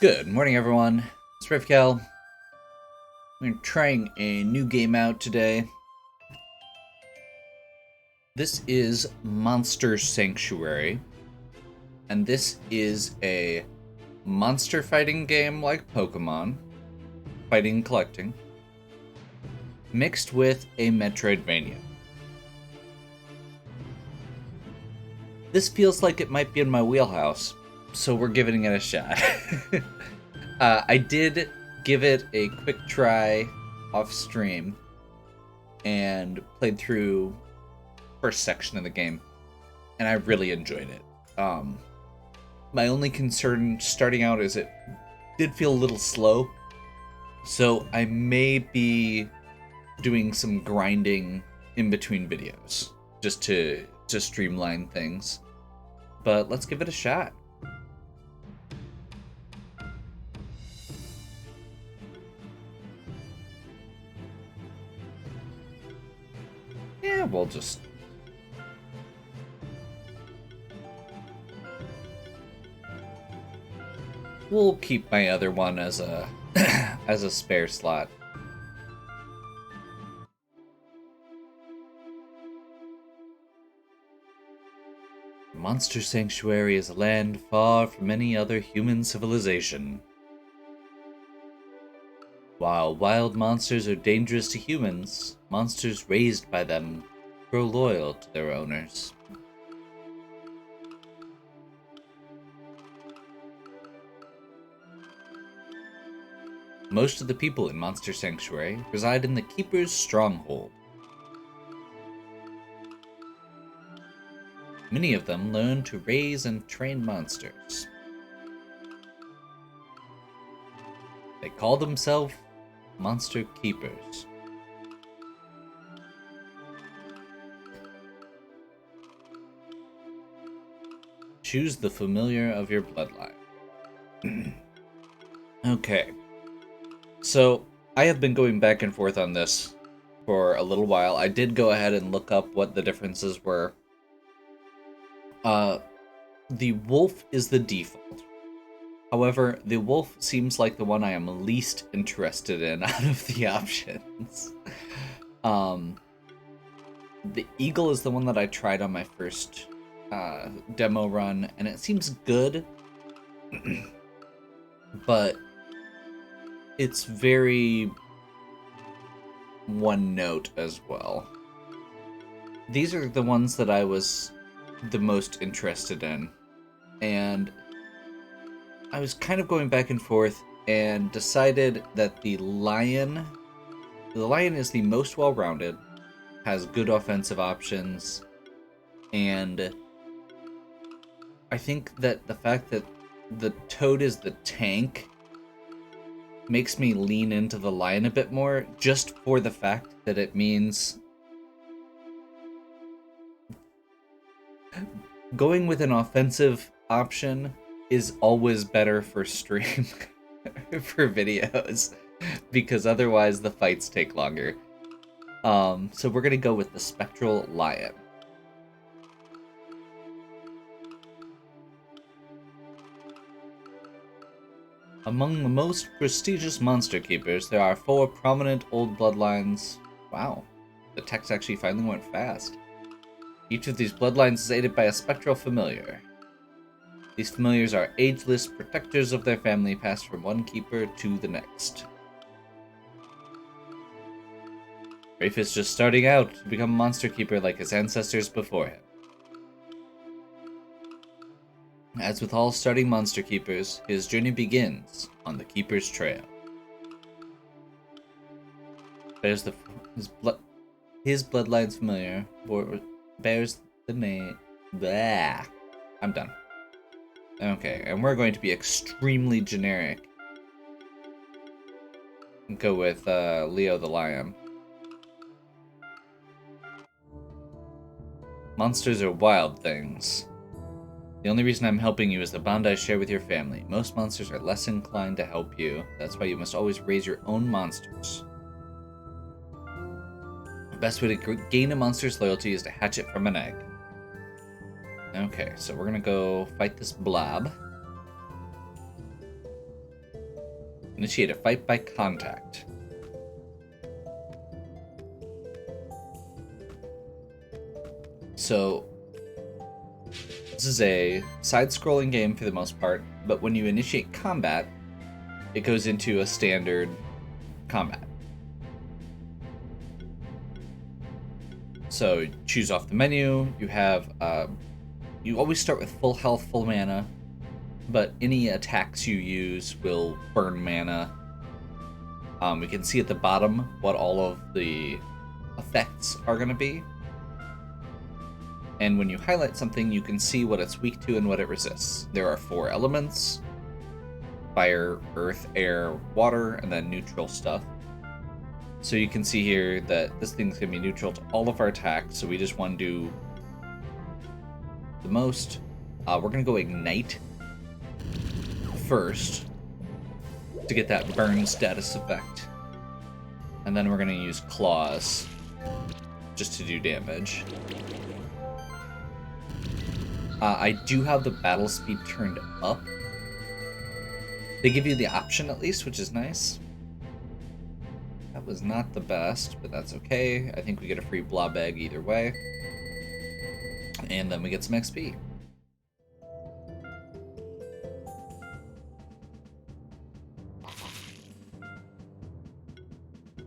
Good morning, everyone. It's Rivkel. We're trying a new game out today. This is Monster Sanctuary, and this is a monster fighting game like Pokemon, fighting and collecting, mixed with a Metroidvania. This feels like it might be in my wheelhouse, so we're giving it a shot. I did give it a quick try off stream and played through first section of the game, and I really enjoyed it. My only concern starting out is it did feel a little slow, so I may be doing some grinding in between videos just to streamline things. But let's give it a shot. Yeah, we'll keep my other one as a as a spare slot. Monster Sanctuary is a land far from any other human civilization. While wild monsters are dangerous to humans, monsters raised by them grow loyal to their owners. Most of the people in Monster Sanctuary reside in the Keeper's Stronghold. Many of them learn to raise and train monsters. They call themselves Monster Keepers. Choose the familiar of your bloodline. Okay. So, I have been going back and forth on this for a little while. I did go ahead and look up what the differences were. The wolf is the default. However, the wolf seems like the one I am least interested in out of the options. The eagle is the one that I tried on my first demo run, and it seems good, but it's very one note as well. These are the ones that I was the most interested in, and I was kind of going back and forth and decided that the lion is the most well-rounded, has good offensive options, and I think that the fact that the toad is the tank makes me lean into the lion a bit more, just for the fact that it means going with an offensive option is always better for stream for videos, because otherwise the fights take longer. So we're gonna go with the Spectral Lion. Among the most prestigious monster keepers, there are 4 prominent old bloodlines. Wow, the text actually finally went fast. Each of these bloodlines is aided by a spectral familiar. These familiars are ageless protectors of their family, passed from one keeper to the next. Rafe is just starting out to become a monster keeper like his ancestors before him. As with all starting monster keepers, his journey begins on the Keeper's Trail. His bloodline's familiar bears the name. Blah. I'm done. Okay, and we're going to be extremely generic. Go with Leo the Lion. Monsters are wild things. The only reason I'm helping you is the bond I share with your family. Most monsters are less inclined to help you. That's why you must always raise your own monsters. The best way to gain a monster's loyalty is to hatch it from an egg. Okay, so we're gonna go fight this blob. Initiate a fight by contact. So, this is a side-scrolling game for the most part, but when you initiate combat, it goes into a standard combat. So, choose off the menu. You have, you always start with full health, full mana, but any attacks you use will burn mana. We can see at the bottom what all of the effects are going to be. And when you highlight something, you can see what it's weak to and what it resists. There are 4 elements: fire, earth, air, water, and then neutral stuff. So you can see here that this thing's going to be neutral to all of our attacks, so we just want to do the most. We're going to go Ignite first to get that burn status effect. And then we're going to use Claws just to do damage. I do have the battle speed turned up. They give you the option at least, which is nice. That was not the best, but that's okay. I think we get a free blob egg either way. And then we get some XP.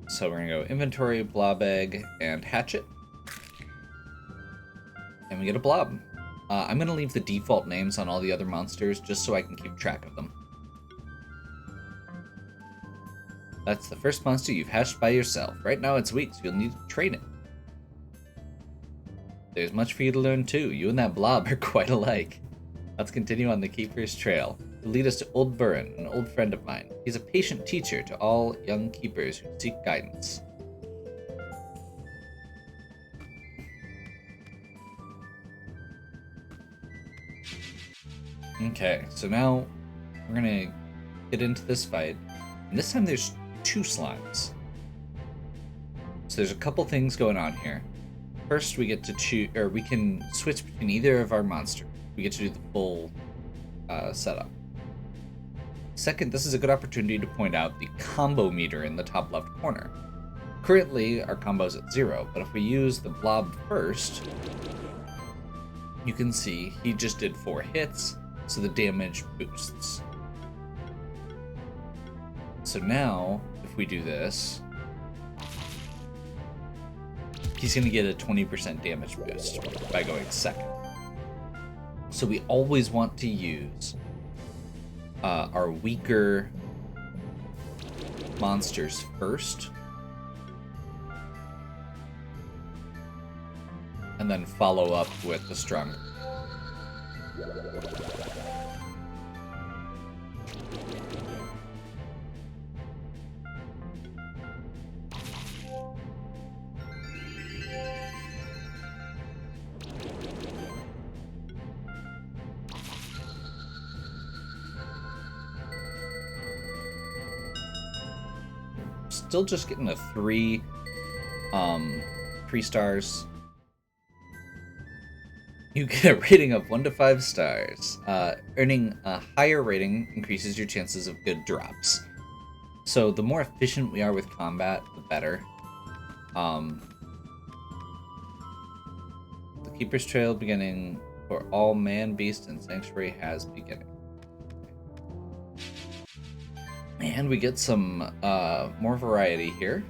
So we're gonna go inventory, blob egg, and hatchet. And we get a blob. I'm gonna leave the default names on all the other monsters just so I can keep track of them. That's the first monster you've hatched by yourself. Right now it's weak, so you'll need to train it. There's much for you to learn too. You and that blob are quite alike. Let's continue on the Keeper's Trail. It'll lead us to Old Burren, an old friend of mine. He's a patient teacher to all young keepers who seek guidance. Okay, so now we're gonna get into this fight. And this time there's 2 slimes. So there's a couple things going on here. First, we get to choose, or we can switch between either of our monsters. We get to do the full setup. Second, this is a good opportunity to point out the combo meter in the top left corner. Currently, our combo's at 0, but if we use the blob first, you can see he just did 4 hits, so the damage boosts. So now, if we do this, he's going to get a 20% damage boost by going second. So we always want to use our weaker monsters first, and then follow up with the stronger. Still just getting a 3 stars. You get a rating of 1 to 5 stars. Earning a higher rating increases your chances of good drops. So the more efficient we are with combat, the better. The Keeper's Trail beginning for all man, beast, and sanctuary has beginning. And we get some more variety here.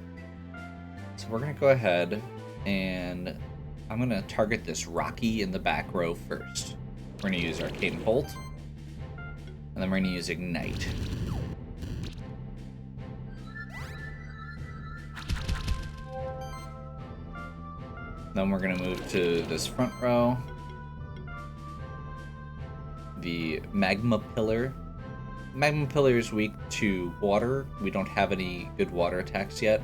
So we're going to go ahead and I'm going to target this Rocky in the back row first. We're going to use Arcane Bolt. And then we're going to use Ignite. Then we're going to move to this front row. The Magma Pillar. Magma Pillar is weak to water. We don't have any good water attacks yet.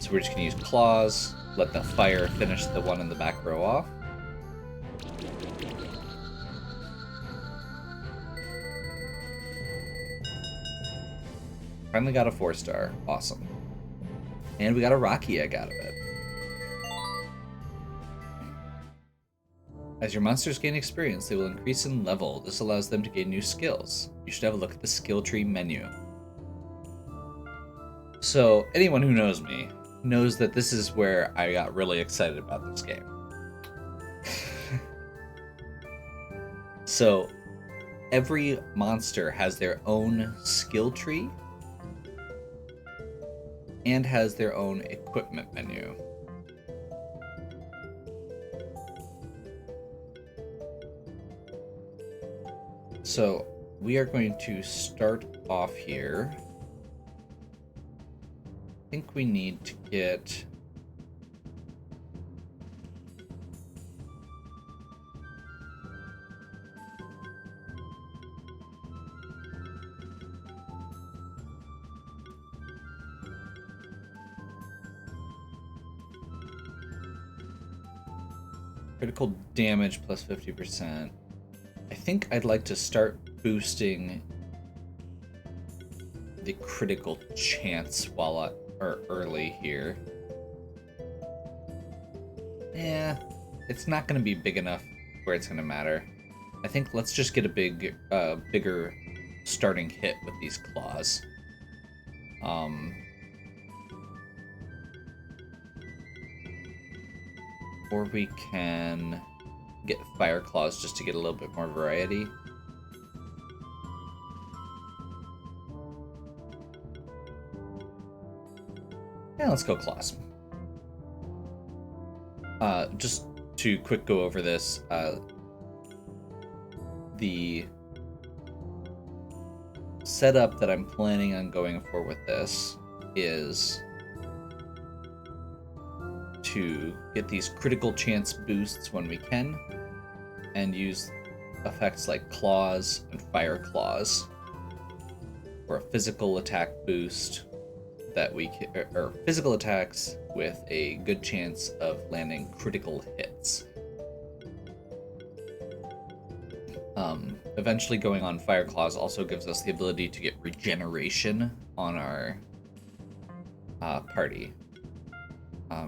So we're just going to use Claws, let the fire finish the one in the back row off. Finally got a 4-star. Awesome. And we got a Rocky egg out of it. As your monsters gain experience, they will increase in level. This allows them to gain new skills. You should have a look at the skill tree menu. So anyone who knows me knows that this is where I got really excited about this game. So every monster has their own skill tree and has their own equipment menu. So we are going to start off here. I think we need to get... critical damage plus 50%. I think I'd like to start boosting the critical chance while early here. Yeah, it's not going to be big enough where it's going to matter. I think let's just get a bigger starting hit with these claws. Or we can get fire claws just to get a little bit more variety. Yeah, let's go claws. Just to quick go over this, the setup that I'm planning on going for with this is to get these critical chance boosts when we can, and use effects like claws and fire claws for a physical attack boost that we can, or physical attacks with a good chance of landing critical hits. Eventually going on fire claws also gives us the ability to get regeneration on our party.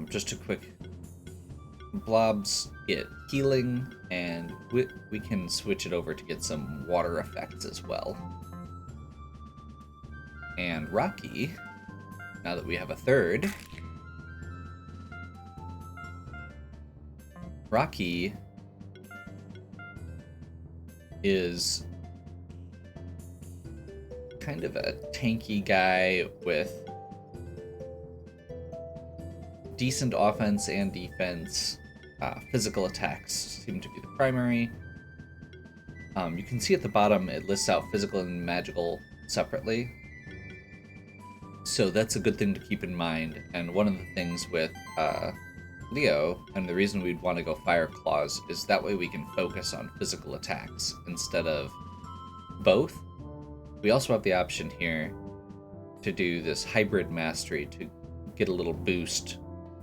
Just a quick, blobs get healing, and we can switch it over to get some water effects as well. And Rocky, now that we have a third, Rocky is kind of a tanky guy with decent offense and defense. Physical attacks seem to be the primary. You can see at the bottom it lists out physical and magical separately. So that's a good thing to keep in mind. And one of the things with Leo, and the reason we'd want to go Fire Claws, is that way we can focus on physical attacks instead of both. We also have the option here to do this hybrid mastery to get a little boost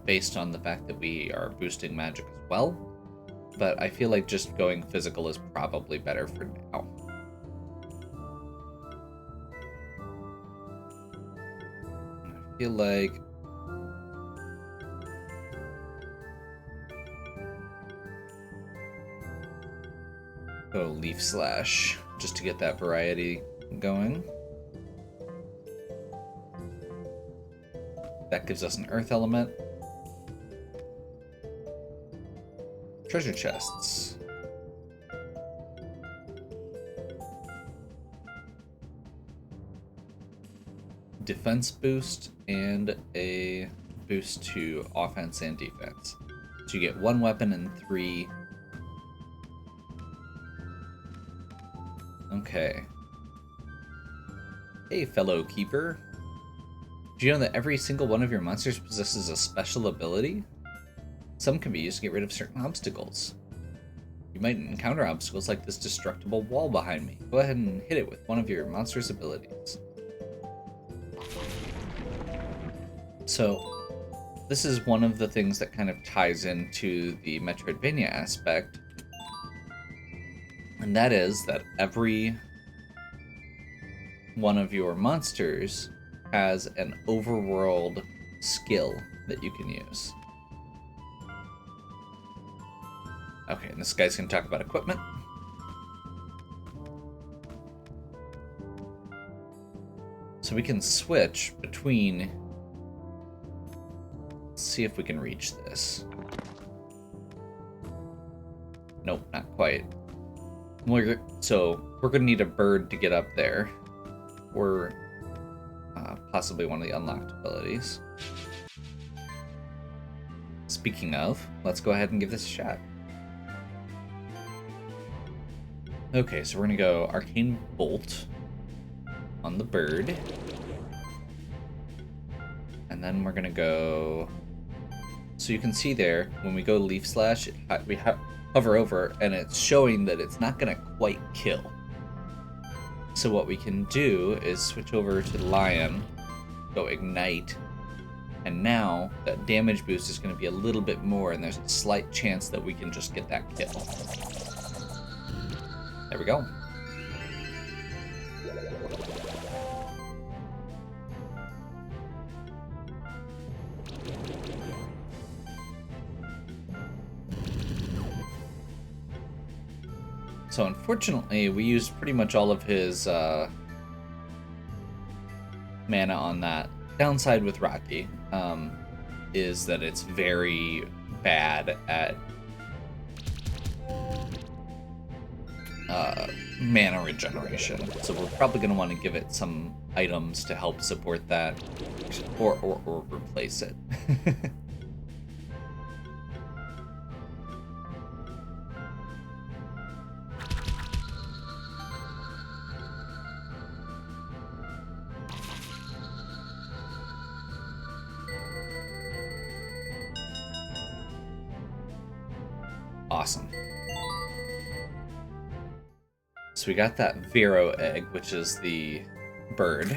based on the fact that we are boosting magic as well. But I feel like just going physical is probably better for now. I feel like go Leaf Slash just to get that variety going. That gives us an earth element. Treasure chests. Defense boost and a boost to offense and defense. So you get 1 weapon and 3. Okay. Hey, fellow keeper. Do you know that every single one of your monsters possesses a special ability? Some can be used to get rid of certain obstacles. You might encounter obstacles like this destructible wall behind me. Go ahead and hit it with one of your monster's abilities. So, this is one of the things that kind of ties into the Metroidvania aspect. And that is that every one of your monsters has an overworld skill that you can use. Okay, and this guy's going to talk about equipment. So we can switch between see if we can reach this. Nope, not quite. So we're gonna need a bird to get up there, or possibly one of the unlocked abilities. Speaking of, let's go ahead and give this a shot. Okay, so we're gonna go Arcane Bolt on the bird. And then we're gonna go... So you can see there, when we go Leaf Slash, we hover over, and it's showing that it's not gonna quite kill. So what we can do is switch over to Lion, go Ignite, and now that damage boost is gonna be a little bit more, and there's a slight chance that we can just get that kill. There we go. So unfortunately, we used pretty much all of his mana on that. Downside with Rocky is that it's very bad at mana regeneration. So we're probably going to want to give it some items to help support that, or replace it. Awesome. So we got that Vero egg, which is the bird.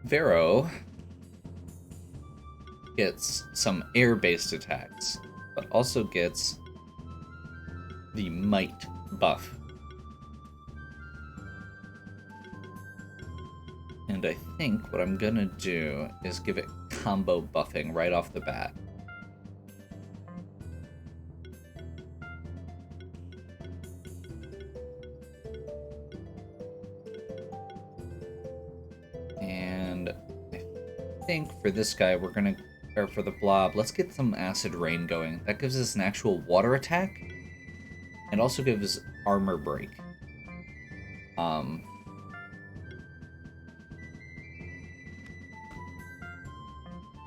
Vero gets some air-based attacks, but also gets the Might buff. And I think what I'm gonna do is give it combo buffing right off the bat. I think for this guy, we're gonna, or for the blob, let's get some acid rain going. That gives us an actual water attack, and also gives armor break.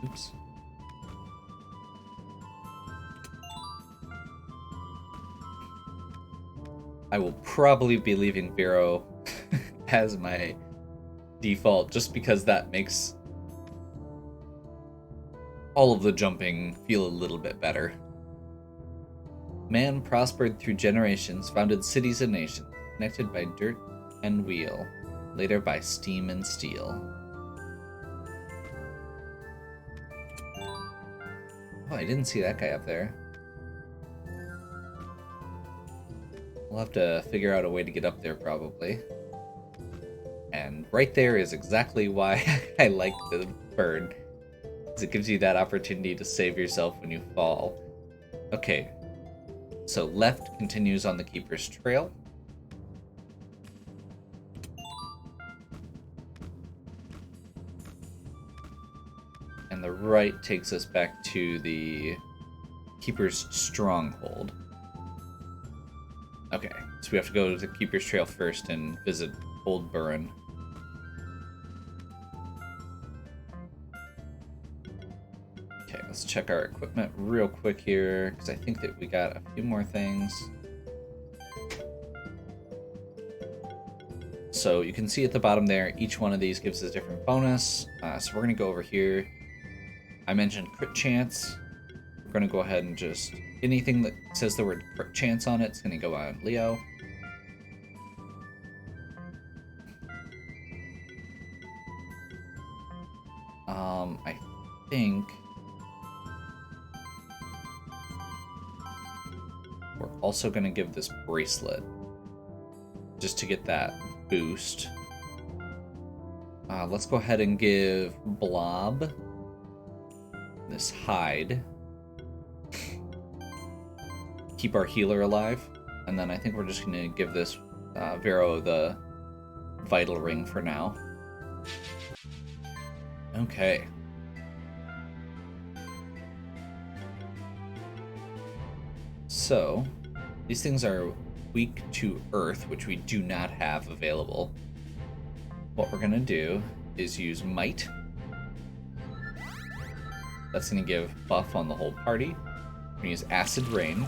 Oops. I will probably be leaving Vero as my default, just because that makes all of the jumping feel a little bit better. Man prospered through generations, founded cities and nations, connected by dirt and wheel, later by steam and steel. Oh, I didn't see that guy up there. We'll have to figure out a way to get up there, probably. And right there is exactly why I like the bird. It gives you that opportunity to save yourself when you fall. Okay, so left continues on the Keeper's Trail. And the right takes us back to the Keeper's Stronghold. Okay, so we have to go to the Keeper's Trail first and visit Old Burren. Okay, let's check our equipment real quick here, because I think that we got a few more things. So you can see at the bottom there, each one of these gives a different bonus. So we're going to go over here. I mentioned crit chance. We're going to go ahead and just... anything that says the word crit chance on it is going to go on Leo. I think... we're also going to give this bracelet, just to get that boost. Let's go ahead and give Blob this hide. Keep our healer alive. And then I think we're just going to give this Vero the Vital Ring for now. Okay. So, these things are weak to Earth, which we do not have available. What we're going to do is use Might. That's going to give buff on the whole party. We're going to use Acid Rain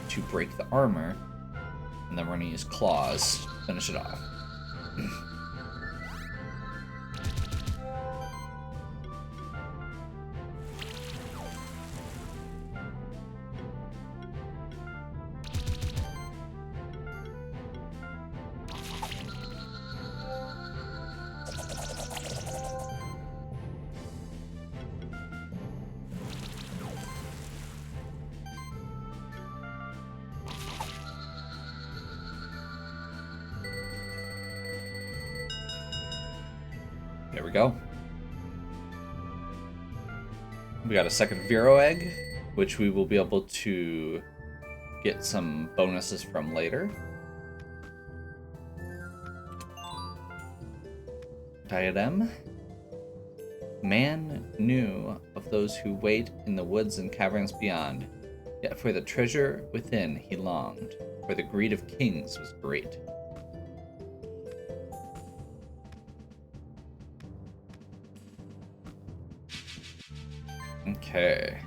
to break the armor. And then we're going to use Claws to finish it off. There we go. We got a second Vero Egg, which we will be able to get some bonuses from later. Diadem. Man knew of those who wait in the woods and caverns beyond, yet for the treasure within he longed, for the greed of kings was great. Okay.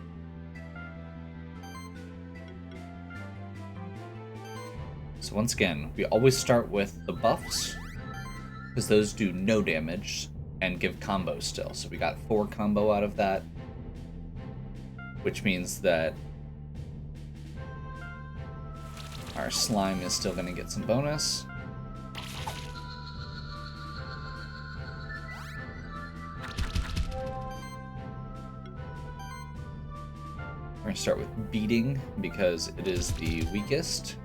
So once again, we always start with the buffs, because those do no damage and give combos still. So we got 4 combo out of that, which means that our slime is still going to get some bonus. We're going to start with Beating because it is the weakest.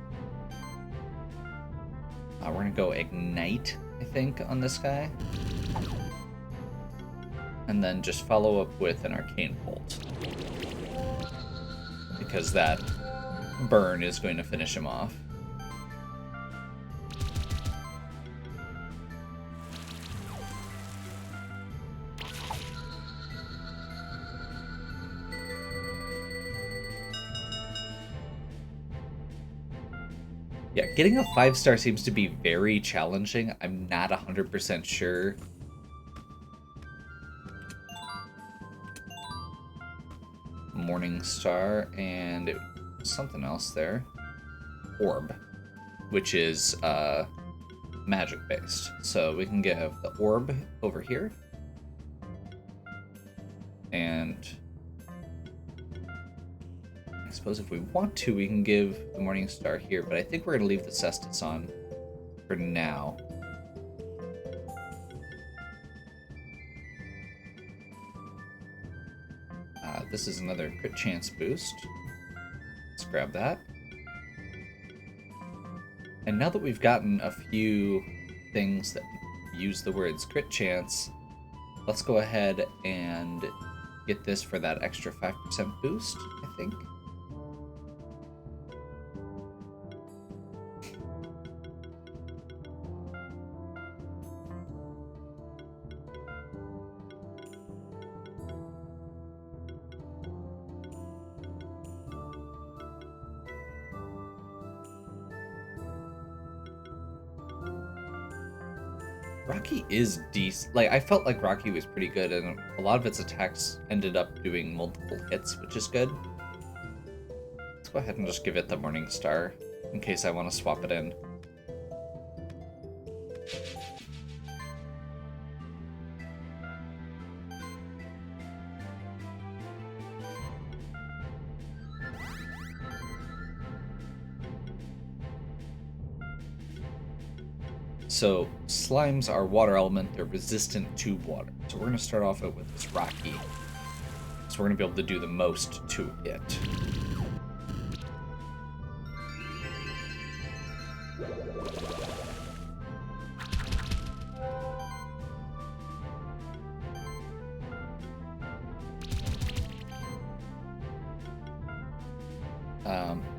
We're going to go Ignite, I think, on this guy. And then just follow up with an Arcane Bolt, because that burn is going to finish him off. Yeah, getting a 5-star seems to be very challenging. I'm not 100% sure. Morning Star and something else there. Orb, which is magic based. So we can give the Orb over here. And I suppose if we want to, we can give the Morning Star here, but I think we're going to leave the Cestus on for now. This is another crit chance boost. Let's grab that. And now that we've gotten a few things that use the words crit chance, let's go ahead and get this for that extra 5% boost, I think. Rocky is decent. Like, I felt like Rocky was pretty good, and a lot of its attacks ended up doing multiple hits, which is good. Let's go ahead and just give it the Morning Star, in case I want to swap it in. So, slimes are water element, they're resistant to water. So we're going to start off with this Rocky. So we're going to be able to do the most to it.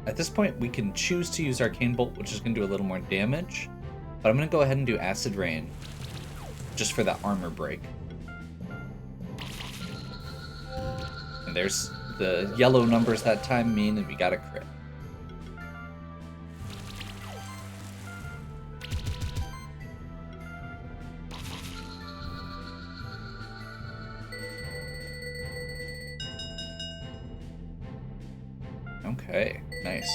At this point, we can choose to use Arcane Bolt, which is going to do a little more damage. But I'm going to go ahead and do Acid Rain, just for that armor break. And there's the yellow numbers that time mean that we got a crit. Okay, nice.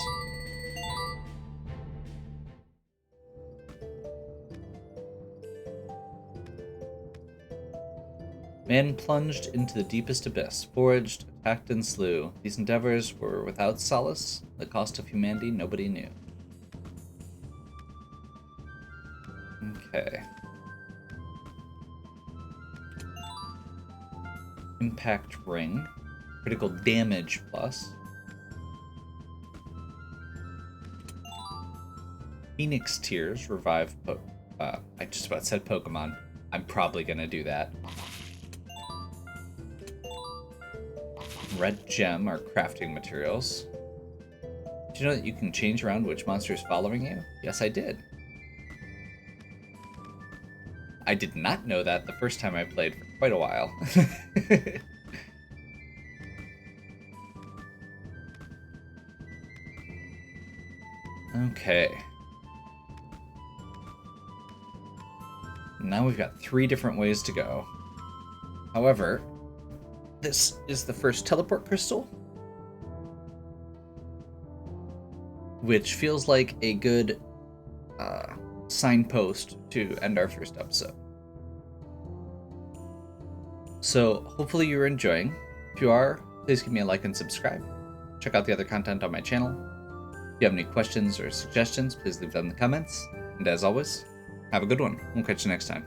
Man plunged into the deepest abyss, foraged, attacked, and slew. These endeavors were without solace. The cost of humanity nobody knew. Okay. Impact ring. Critical damage plus. Phoenix Tears revive I just about said Pokemon. I'm probably gonna do that. Red Gem are crafting materials. Did you know that you can change around which monster is following you? Yes, I did. I did not know that the first time I played for quite a while. Okay. Now we've got 3 different ways to go. However, this is the first teleport crystal, which feels like a good signpost to end our first episode. So hopefully you're enjoying. If you are, please give me a like and subscribe. Check out the other content on my channel. If you have any questions or suggestions, please leave them in the comments. And as always, have a good one. We'll catch you next time.